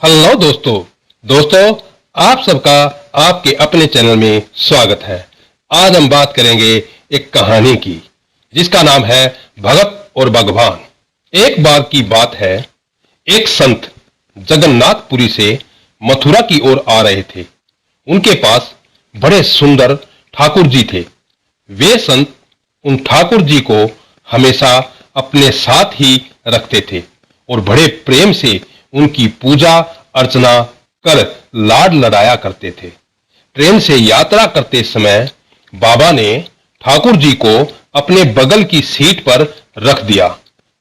Hello दोस्तों आप सबका आपके अपने चैनल में स्वागत है। आज हम बात करेंगे एक कहानी की जिसका नाम है भगत और भगवान। एक बार की बात है, एक संत जगन्नाथपुरी से मथुरा की ओर आ रहे थे। उनके पास बड़े सुंदर ठाकुर जी थे। वे संत उन ठाकुर जी को हमेशा अपने साथ ही रखते थे और बड़े प्रेम से उनकी पूजा अर्चना कर लाड लड़ाया करते थे। ट्रेन से यात्रा करते समय बाबा ने ठाकुर जी को अपने बगल की सीट पर रख दिया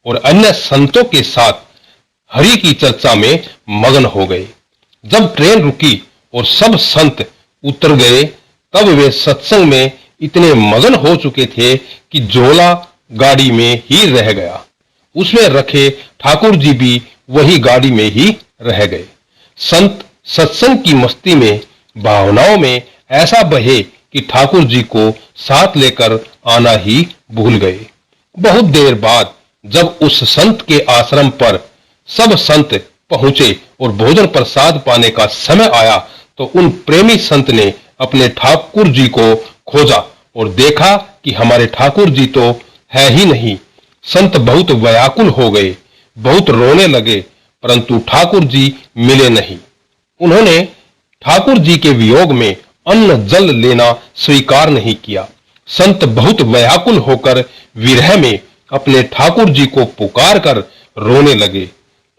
और अन्य संतों के साथ हरि की चर्चा में मगन हो गए। जब ट्रेन रुकी और सब संत उतर गए, तब वे सत्संग में इतने मगन हो चुके थे कि झोला गाड़ी में ही रह गया। उसमें रखे ठाकुर जी भी वही गाड़ी में ही रह गए। संत सत्संग की मस्ती में, भावनाओं में ऐसा बहे कि ठाकुर जी को साथ लेकर आना ही भूल गए। बहुत देर बाद जब उस संत के आश्रम पर सब संत पहुंचे और भोजन प्रसाद पाने का समय आया, तो उन प्रेमी संत ने अपने ठाकुर जी को खोजा और देखा कि हमारे ठाकुर जी तो है ही नहीं। संत बहुत व्याकुल हो गए, बहुत रोने लगे, परंतु ठाकुर जी मिले नहीं। उन्होंने ठाकुर जी के वियोग में अन्न जल लेना स्वीकार नहीं किया। संत बहुत व्याकुल होकर विरह में अपने ठाकुर जी को पुकार कर रोने लगे।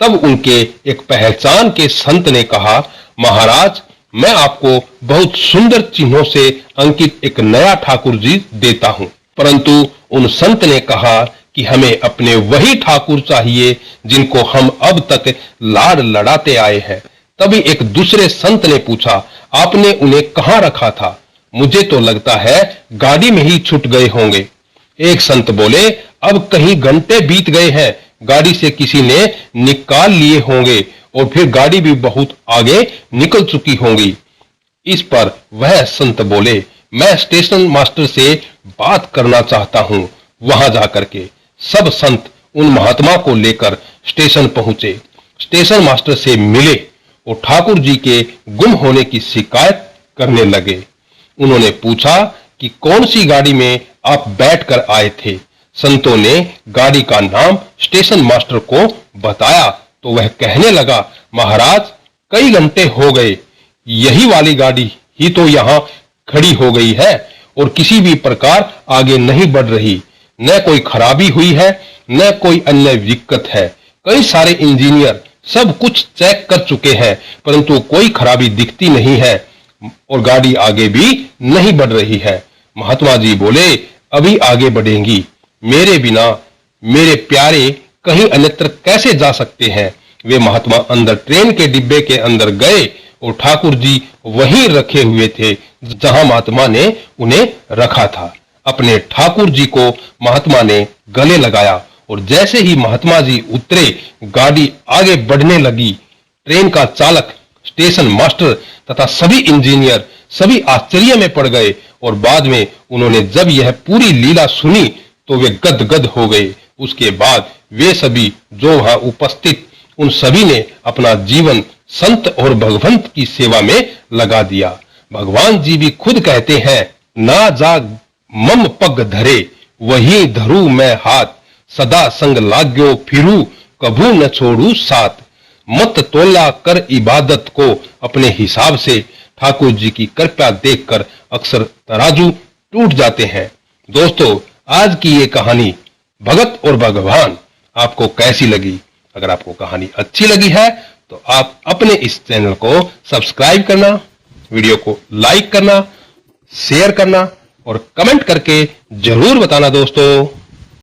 तब उनके एक पहचान के संत ने कहा, महाराज, मैं आपको बहुत सुंदर चिन्हों से अंकित एक नया ठाकुर जी देता हूं। परंतु उन संत ने कहा कि हमें अपने वही ठाकुर चाहिए जिनको हम अब तक लाड लड़ाते आए हैं। तभी एक दूसरे संत ने पूछा, आपने उन्हें कहां रखा था? मुझे तो लगता है गाड़ी में ही छूट गए होंगे। एक संत बोले, अब कहीं घंटे बीत गए हैं, गाड़ी से किसी ने निकाल लिए होंगे और फिर गाड़ी भी बहुत आगे निकल चुकी होंगी। इस पर वह संत बोले, मैं स्टेशन मास्टर से बात करना चाहता हूं। वहां जाकर के सब संत उन महात्मा को लेकर स्टेशन पहुंचे। स्टेशन मास्टर से मिले और ठाकुर जी के गुम होने की शिकायत करने लगे। उन्होंने पूछा कि कौन सी गाड़ी में आप बैठकर आए थे? संतों ने गाड़ी का नाम स्टेशन मास्टर को बताया तो वह कहने लगा, महाराज, कई घंटे हो गए, यही वाली गाड़ी ही तो यहाँ खड़ी हो गई है और किसी भी प्रकार आगे नहीं बढ़ रही। न कोई खराबी हुई है, न कोई अन्य दिक्कत है। कई सारे इंजीनियर सब कुछ चेक कर चुके हैं, परंतु कोई खराबी दिखती नहीं है और गाड़ी आगे भी नहीं बढ़ रही है। महात्मा जी बोले, अभी आगे बढ़ेंगी, मेरे बिना मेरे प्यारे कहीं अन्यत्र कैसे जा सकते हैं? वे महात्मा अंदर ट्रेन के डिब्बे के अंदर गए और ठाकुर जी वहीं रखे हुए थे जहां महात्मा ने उन्हें रखा था। अपने ठाकुर जी को महात्मा ने गले लगाया और जैसे ही महात्मा जी उतरे, गाड़ी आगे बढ़ने लगी। ट्रेन का चालक, स्टेशन मास्टर तथा सभी इंजीनियर सभी आश्चर्य में पड़ गए और बाद में उन्होंने जब यह पूरी लीला सुनी तो वे गदगद हो गए। उसके बाद वे सभी जो वहां उपस्थित, उन सभी ने अपना जीवन संत और भगवंत की सेवा में लगा दिया। भगवान जी भी खुद कहते हैं, ना जाग मम पग धरे, वही धरू मैं हाथ, सदा संग लाग्यो फिरू, कभू न छोड़ू साथ। मत तोला कर इबादत को अपने हिसाब से, ठाकुर जी की कृपा देखकर अक्सर तराजू टूट जाते हैं। दोस्तों, आज की ये कहानी भगत और भगवान आपको कैसी लगी? अगर आपको कहानी अच्छी लगी है तो आप अपने इस चैनल को सब्सक्राइब करना, वीडियो को लाइक करना, शेयर करना और कमेंट करके जरूर बताना दोस्तों।